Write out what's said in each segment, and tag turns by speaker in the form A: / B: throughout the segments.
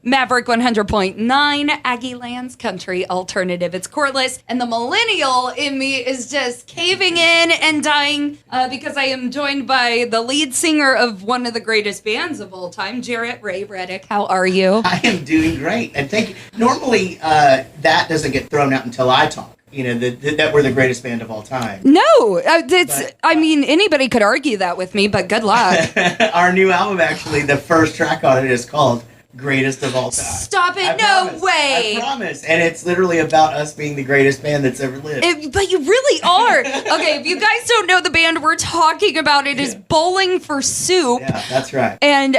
A: Maverick 100.9, Aggie Lands Country Alternative. It's Cordless, and the millennial in me is just caving in and dying because I am joined by the lead singer of one of the greatest bands of all time, Jaret Ray Reddick. How are you?
B: I am doing great, and thank you. Normally, that doesn't get thrown out until I talk. You know, that we're the greatest band of all time.
A: No, I mean, anybody could argue that with me, but good luck.
B: Our new album, actually, the first track on it is called Greatest of All Time.
A: Stop it, no way.
B: I promise. And it's literally about us being the greatest band that's ever lived.
A: But you really are. Okay, if you guys don't know the band we're talking about, it is Bowling for Soup.
B: Yeah, that's right.
A: And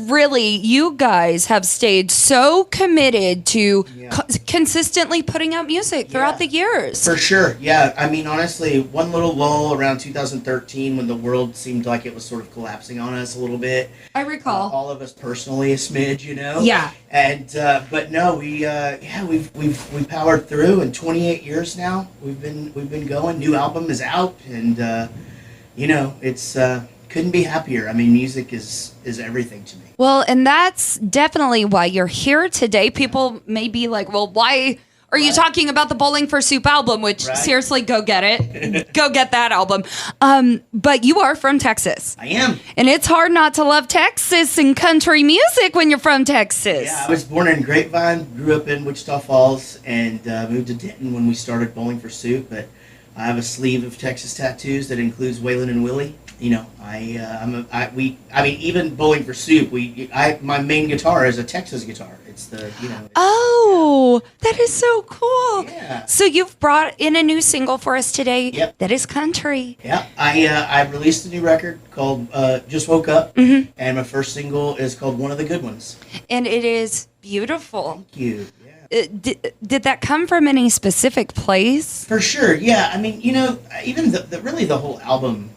A: really, you guys have stayed so committed to consistently putting out music throughout the years.
B: For sure, yeah. I mean, honestly, one little lull around 2013 when the world seemed like it was sort of collapsing on us a little bit.
A: I recall.
B: All of us personally, a smidge, you know.
A: Yeah.
B: And but no, we've powered through, and 28 years now we've been going. New album is out, and you know, it's couldn't be happier. I mean, music is everything to me.
A: Well, and that's definitely why you're here today. People may be like, well, why are you talking about the Bowling for Soup album? Which, seriously, go get it. Go get that album. But you are from Texas.
B: I am.
A: And it's hard not to love Texas and country music when you're from Texas.
B: Yeah, I was born in Grapevine, grew up in Wichita Falls, and moved to Denton when we started Bowling for Soup. But I have a sleeve of Texas tattoos that includes Waylon and Willie. You know, even Bowling for Soup, my main guitar is a Texas guitar. It's the, you know.
A: Oh, that is so cool.
B: Yeah.
A: So you've brought in a new single for us today.
B: Yep.
A: That is country.
B: Yeah. I released a new record called Just Woke Up, and my first single is called One of the Good Ones. And
A: it is beautiful.
B: Thank you. Yeah.
A: Did that come from any specific place?
B: For sure, yeah. I mean, you know, even the whole album,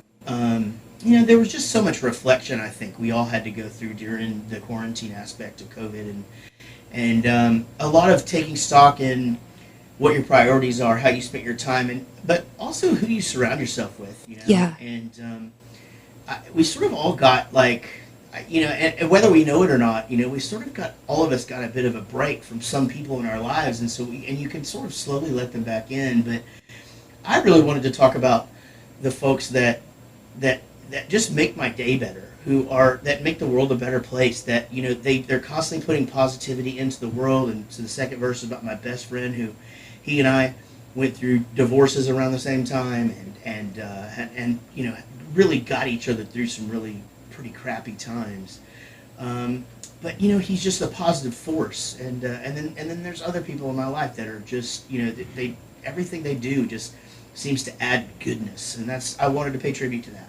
B: you know, there was just so much reflection, I think, we all had to go through during the quarantine aspect of COVID, and a lot of taking stock in what your priorities are, how you spent your time, but also who you surround yourself with, you know?
A: Yeah.
B: And we sort of all got, like, you know, and whether we know it or not, you know, all of us got a bit of a break from some people in our lives, and so you can sort of slowly let them back in, but I really wanted to talk about the folks that just make my day better, that make the world a better place, that, you know, they're constantly putting positivity into the world. And so the second verse is about my best friend, who he and I went through divorces around the same time, and you know, really got each other through some really pretty crappy times. But you know, he's just a positive force, and then there's other people in my life that are just, you know, everything they do just seems to add goodness, and I wanted to pay tribute to that.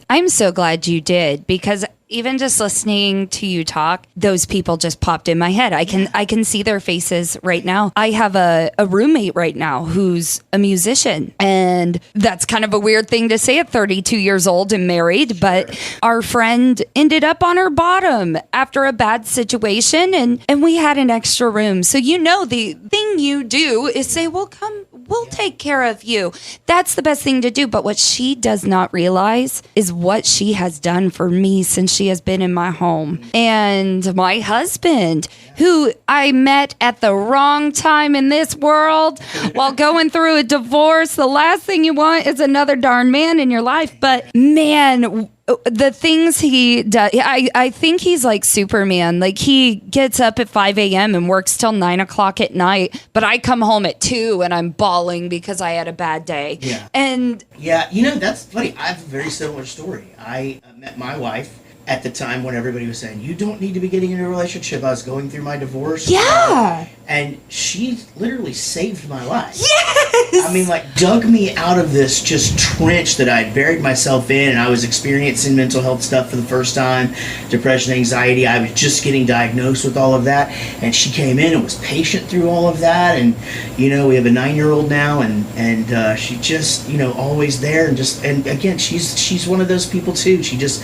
A: I'm so glad you did, because even just listening to you talk, those people just popped in my head. I can see their faces right now. I have a roommate right now who's a musician, and that's kind of a weird thing to say at 32 years old and married, but our friend ended up on her bottom after a bad situation, and we had an extra room. So, you know, the thing you do is say, well, come, we'll take care of you. That's the best thing to do. But what she does not realize is what she has done for me since she has been in my home. And my husband, who I met at the wrong time in this world while going through a divorce. The last thing you want is another darn man in your life. But man, the things he does, I think he's like Superman. Like, he gets up at 5 a.m. and works till 9 o'clock at night. But I come home at 2 and I'm bawling because I had a bad day.
B: Yeah.
A: And
B: yeah, you know, that's funny. I have a very similar story. I met my wife at the time when everybody was saying, you don't need to be getting into a relationship. I was going through my divorce.
A: Yeah.
B: And she literally saved my life.
A: Yes!
B: I mean, like, dug me out of this just trench that I had buried myself in, and I was experiencing mental health stuff for the first time, depression, anxiety. I was just getting diagnosed with all of that, and she came in and was patient through all of that, and, you know, we have a 9-year-old now, and she just, you know, always there, and again, she's one of those people too. She just,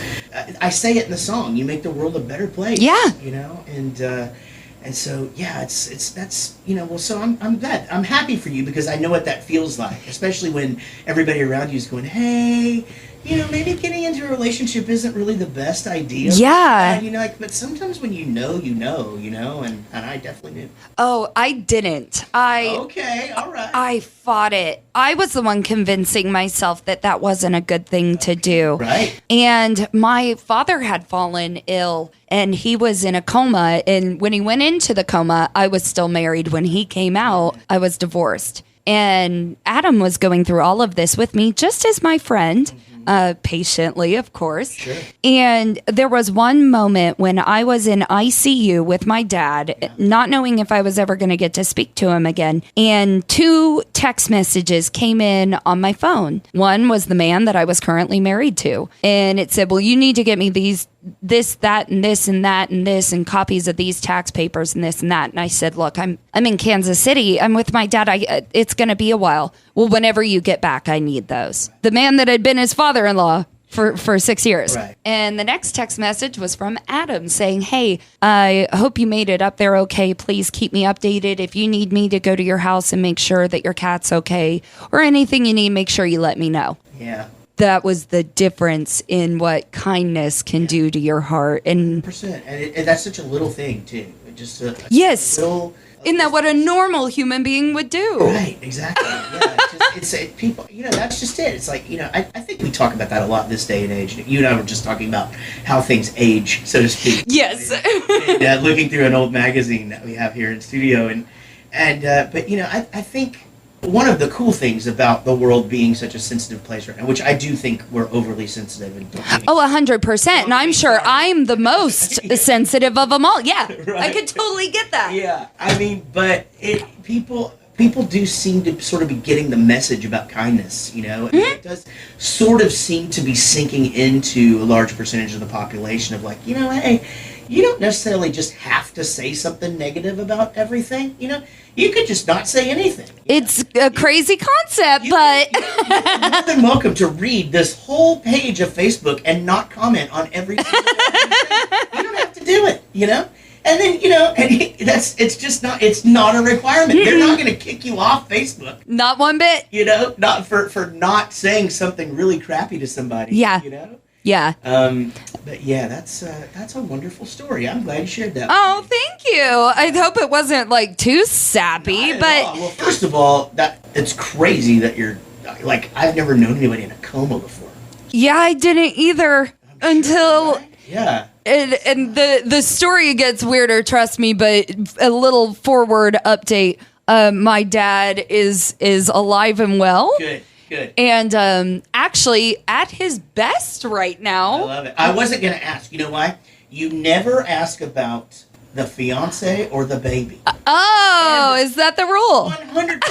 B: I say it in the song, you make the world a better place.
A: Yeah.
B: You know, and so, yeah, that's, you know, well, so I'm glad. I'm happy for you because I know what that feels like, especially when everybody around you is going, hey, maybe getting into a relationship isn't really the best idea.
A: Yeah.
B: But sometimes when you know, and I definitely knew.
A: Oh, I didn't.
B: Okay, all right.
A: I fought it. I was the one convincing myself that wasn't a good thing to do.
B: Right.
A: And my father had fallen ill and he was in a coma. And when he went into the coma, I was still married. When he came out, I was divorced. And Adam was going through all of this with me, just as my friend. Patiently, of course.
B: Sure.
A: And there was one moment when I was in ICU with my dad, not knowing if I was ever going to get to speak to him again. And 2 text messages came in on my phone. One was the man that I was currently married to. And it said, well, you need to get me this, that, and this, and that, and this, and copies of these tax papers, and this, and that. And I said, look, I'm in Kansas City. I'm with my dad. It's going to be a while. Well, whenever you get back, I need those. The man that had been his father-in-law for 6 years.
B: Right.
A: And the next text message was from Adam saying, hey, I hope you made it up there okay. Please keep me updated. If you need me to go to your house and make sure that your cat's okay or anything you need, make sure you let me know.
B: Yeah.
A: That was the difference in what kindness can do to your heart. And
B: 100%. And that's such a little thing, too. Just
A: yes.
B: little...
A: Isn't that what a normal human being would do?
B: Right, exactly. Yeah, people. That's just it. It's like, I think we talk about that a lot this day and age. You and I were just talking about how things age, so to speak.
A: Yes.
B: And looking through an old magazine that we have here in studio, but I think one of the cool things about the world being such a sensitive place right now, which I do think we're overly sensitive. And
A: 100%. And I'm sure I'm the most sensitive of them all. Yeah,
B: right.
A: I could totally get that.
B: Yeah, but people do seem to sort of be getting the message about kindness,
A: Mm-hmm.
B: It does sort of seem to be sinking into a large percentage of the population of like, hey, you don't necessarily just have to say something negative about everything, You could just not say anything.
A: It's a crazy concept, but...
B: You're more than welcome to read this whole page of Facebook and not comment on every single thing. You don't have to do it, And then, it's not a requirement. They're not going to kick you off Facebook.
A: Not one bit.
B: Not for not saying something really crappy to somebody.
A: Yeah. Yeah.
B: But yeah, that's a wonderful story. I'm glad you shared that.
A: Oh, thank you. I hope it wasn't like too sappy, but
B: well, first of all, it's crazy that you're like, I've never known anybody in a coma before.
A: Yeah, I didn't either until
B: right? Yeah.
A: And the story gets weirder, trust me, but a little forward update. My dad is alive and well.
B: Good.
A: And actually at his best right now.
B: I love it. I wasn't going to ask. You know why? You never ask about the fiance or the baby.
A: Oh, is that the rule?
B: 100%.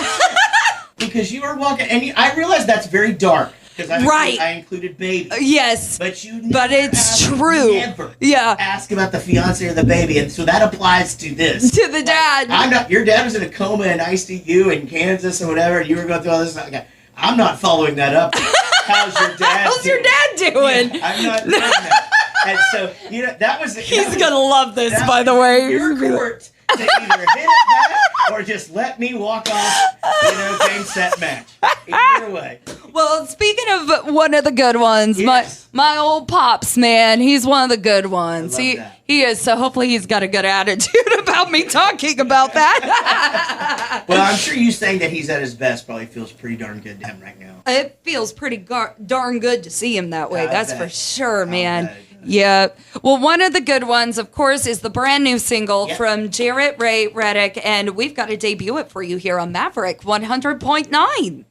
B: Because you are walking, and I realize that's very dark. Because I included baby.
A: Yes.
B: But
A: it's true.
B: Never
A: yeah.
B: ask about the fiance or the baby. And so that applies to this.
A: To the dad.
B: Your dad was in a coma in ICU in Kansas or whatever, and you were going through all this. I'm not following that up. How's your dad
A: How's your dad doing?
B: Yeah, I'm not doing that. And so, that was...
A: He's going to love this, by the way.
B: Your court to either hit it back or just let me walk off, game, set, match. Either way.
A: Well, speaking of one of the good ones,
B: yes.
A: my old pops, man, he's one of the good ones. He is, so hopefully he's got a good attitude about me talking about that.
B: Well, I'm sure you saying that he's at his best probably feels pretty darn good to him right now.
A: It feels pretty darn good to see him that way. That's for sure, man.
C: Yeah. Well, one of the good ones, of course, is the brand new single from Jaret Ray Reddick, and we've got to debut it for you here on Maverick 100.9.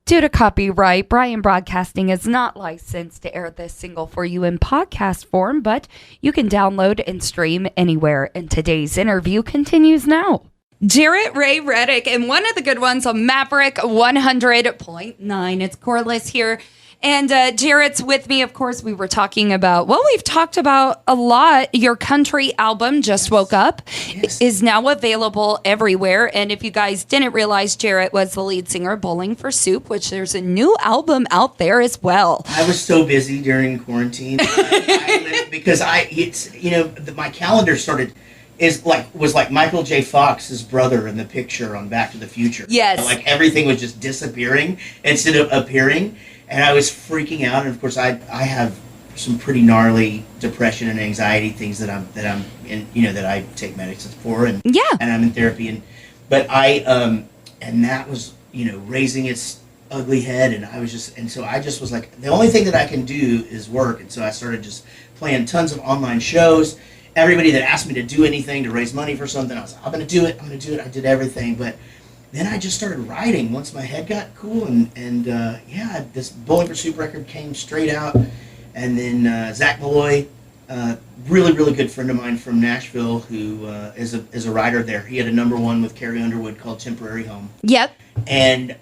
A: Due to copyright, Brian Broadcasting is not licensed to air this single for you in podcast form, but you can download and stream anywhere. And today's interview continues now.
C: Jaret Ray Reddick, and one of the good ones on Maverick 100.9. It's Corliss here. And Jaret's with me. Of course, we were talking about, we've talked about a lot. Your country album, Just Woke Up, is now available everywhere. And if you guys didn't realize, Jaret was the lead singer of Bowling for Soup, which there's a new album out there as well.
B: I was so busy during quarantine because my calendar was like Michael J. Fox's brother in the picture on Back to the Future.
C: Yes.
B: Like everything was just disappearing instead of appearing. and I was freaking out. And of course, I have some pretty gnarly depression and anxiety things that I'm in, that I take medicines for, and I'm in therapy, but and that was raising its ugly head, and so I just was like, the only thing that I can do is work, and so I started just playing tons of online shows. Everybody that asked me to do anything to raise money for something, I was like, I'm gonna do it. I did everything, but then I just started writing once my head got cool, and this Bulletproof Soup record came straight out. And then Zach Malloy, really, really good friend of mine from Nashville, who is a writer there. He had a #1 with Carrie Underwood called Temporary Home.
C: Yep.
B: And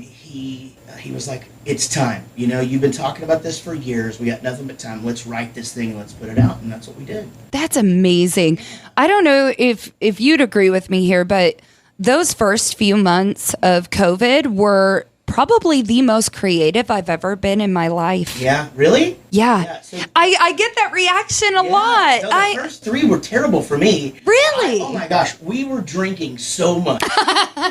B: he was like, it's time. You've been talking about this for years. We got nothing but time. Let's write this thing. Let's put it out. And that's what we did.
C: That's amazing. I don't know if you'd agree with me here, but those first few months of COVID were probably the most creative I've ever been in my life.
B: Yeah, really?
C: Yeah.
B: So,
C: I get that reaction a lot.
B: No, the first 3 were terrible for me.
C: Really?
B: Oh my gosh, we were drinking so much.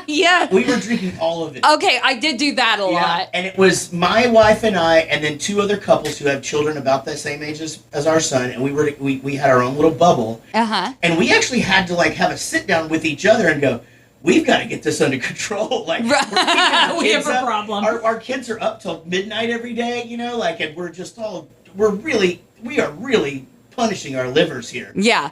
C: Yeah.
B: We were drinking all of it.
C: Okay, I did do that a lot.
B: And it was my wife and I, and then 2 other couples who have children about the same age as our son, and we had our own little bubble.
C: Uh-huh.
B: And we actually had to have a sit down with each other and go, we've got to get this under control.
C: We have a problem.
B: Our kids are up till midnight every day, and we're just we are really punishing our livers here.
C: Yeah.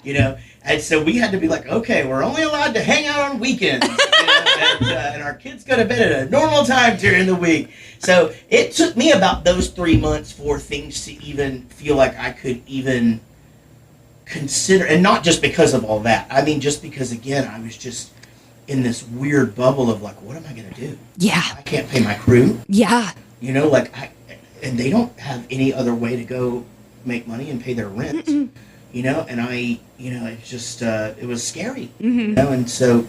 B: And so we had to be like, okay, we're only allowed to hang out on weekends. And our kids go to bed at a normal time during the week. So it took me about those 3 months for things to even feel like I could even consider, and not just because of all that. I mean, just because, again, I was just in this weird bubble of what am I going to do?
C: Yeah.
B: I can't pay my crew.
C: Yeah.
B: And they don't have any other way to go make money and pay their rent.
C: Mm-mm.
B: And it's just, it was scary.
C: Mm-hmm.
B: And so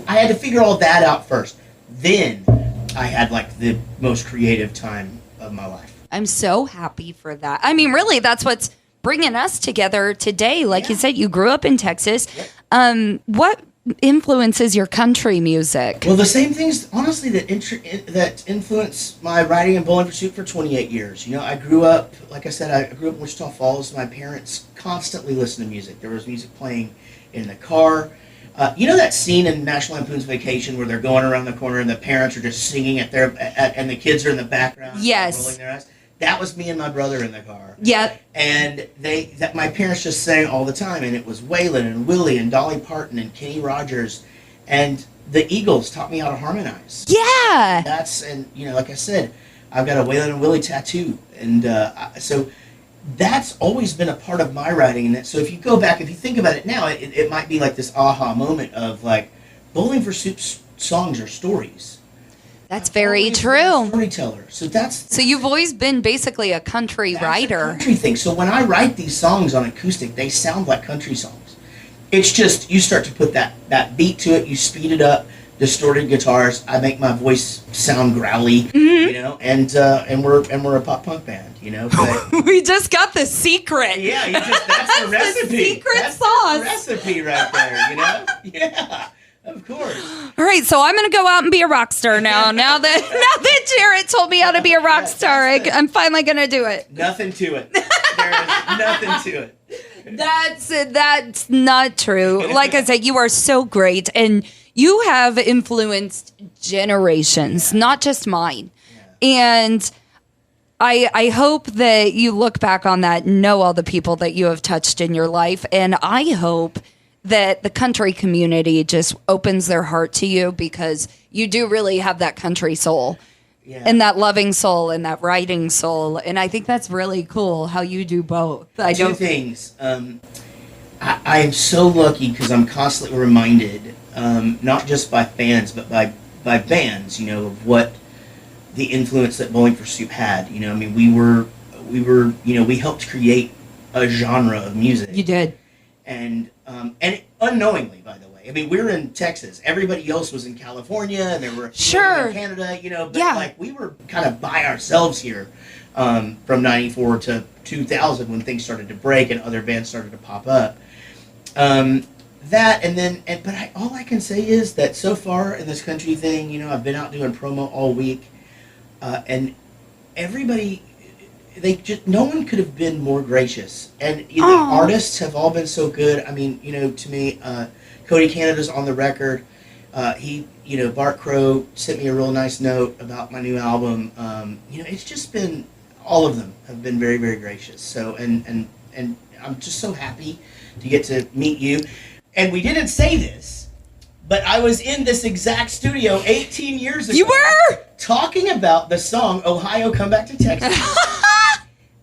B: I had to figure all that out first. Then I had the most creative time of my life.
C: I'm so happy for that. I mean, really, that's what's bringing us together today. Like you said, you grew up in Texas. Yep. What influences your country music?
B: Well, the same things, honestly, that influenced my writing and Bulletproof Soup for 28 years. I grew up, like I said, I grew up in Wichita Falls. My parents constantly listened to music. There was music playing in the car. That scene in National Lampoon's Vacation where they're going around the corner and the parents are just singing and the kids are in the background,
C: yes,
B: rolling their eyes. That was me and my brother in the car.
C: Yeah.
B: And my parents just sang all the time, and it was Waylon and Willie and Dolly Parton and Kenny Rogers, and the Eagles taught me how to harmonize.
C: Yeah.
B: Like I said, I've got a Waylon and Willie tattoo, and so that's always been a part of my writing. And so if you go back, if you think about it now, it might be like this aha moment of Bowling for Soup's songs are stories.
C: That's very true.
B: Storyteller. So
C: you've always been basically a country writer.
B: A country thing. So when I write these songs on acoustic, they sound like country songs. It's just you start to put that beat to it, you speed it up, distorted guitars. I make my voice sound growly, and we're a pop punk band, But
C: we just got the secret.
B: Yeah, that's the recipe.
C: The secret
B: that's
C: sauce.
B: The recipe right there, Yeah. Of course.
C: All right, so I'm going to go out and be a rock star now. Now that Jaret told me how to be a rock star, I'm finally going to do it.
B: Nothing to it. There is nothing to it.
C: That's not true. Like I said, you are so great, and you have influenced generations, not just mine. Yeah. And I hope that you look back on that and know all the people that you have touched in your life, and I hope that the country community just opens their heart to you, because you do really have that country soul and that loving soul and that writing soul. And I think that's really cool how you do both.
B: Two things. I am so lucky because I'm constantly reminded, not just by fans, but by bands, of what the influence that Bowling for Soup had. We helped create a genre of music.
C: You did.
B: And unknowingly, by the way. I mean, we're in Texas. Everybody else was in California, and there were a few in Canada, but we were kind of by ourselves here from 94 to 2000 when things started to break and other bands started to pop up. All I can say is that so far in this country thing, I've been out doing promo all week, and everybody, no one could have been more gracious. And the artists have all been so good. I mean, to me, Cody Canada's on the record. Bart Crow sent me a real nice note about my new album. It's just been, all of them have been very, very gracious. So, and I'm just so happy to get to meet you. And we didn't say this, but I was in this exact studio 18 years ago.
C: You were?
B: Talking about the song, Ohio, Come Back to Texas.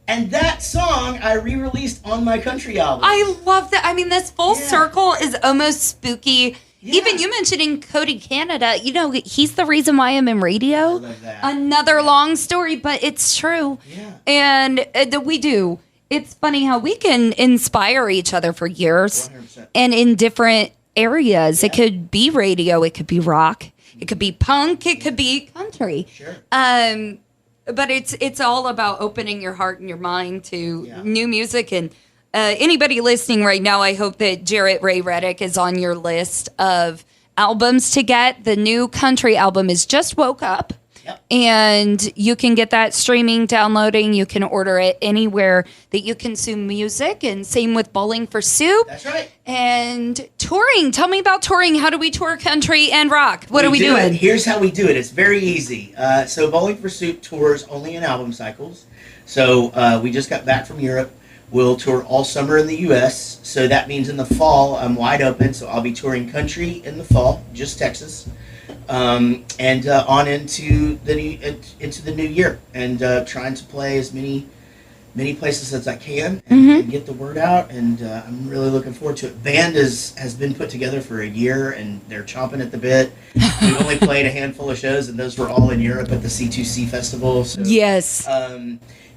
B: And that song I re-released on my country album.
C: I love that. I mean, this full circle is almost spooky.
B: Yeah.
C: Even you mentioning Cody Canada, he's the reason why I'm in radio.
B: I love that.
C: Another long story, but it's true.
B: Yeah.
C: And we do. It's funny how we can inspire each other for years
B: 100%.
C: and in different areas. It could be radio, it could be rock, it could be punk, it could be country.
B: Sure.
C: But it's all about opening your heart and your mind to new music. And anybody listening right now, I hope that Jaret Ray Reddick is on your list of albums to get. The new country album is Just Woke Up.
B: Yep.
C: And you can get that streaming, downloading. You can order it anywhere that you consume music. And same with Bowling for Soup.
B: That's right.
C: And touring. Tell me about touring. How do we tour country and rock? What are we
B: do
C: doing?
B: it. Here's how we do it. It's very easy. So Bowling for Soup tours only in album cycles. So we just got back from Europe. We'll tour all summer in the U.S. So that means in the fall, I'm wide open. So I'll be touring country in the fall, just Texas. And on into the new year, and trying to play as many places as I can and get the word out. And I'm really looking forward to it. Band has been put together for a year, and they're chomping at the bit. We've only played a handful of shows, and those were all in Europe at the C2C festival. So,
C: Yes.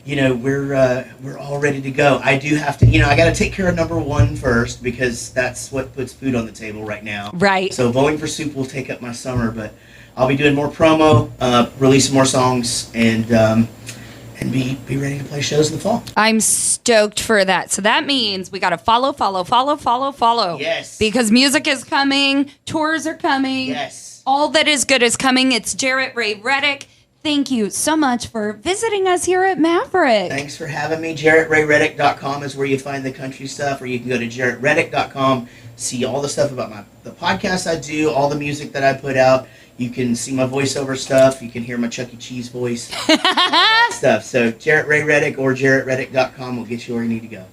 B: We're all ready to go. I do have to, I got to take care of number one first, because that's what puts food on the table right now.
C: Right.
B: So Bowling for Soup will take up my summer, but I'll be doing more promo, releasing more songs, and be ready to play shows in the fall.
C: I'm stoked for that. So that means we got to follow.
B: Yes.
C: Because music is coming, tours are coming.
B: Yes.
C: All that is good is coming. It's Jaret Ray Reddick. Thank you so much for visiting us here at Maverick.
B: Thanks for having me. JaretRayReddick.com is where you find the country stuff, or you can go to JaretReddick.com, see all the stuff about the podcast I do, all the music that I put out. You can see my voiceover stuff. You can hear my Chuck E. Cheese voice. All that stuff. So Jaret Ray Reddick or JaretReddick.com will get you where you need to go.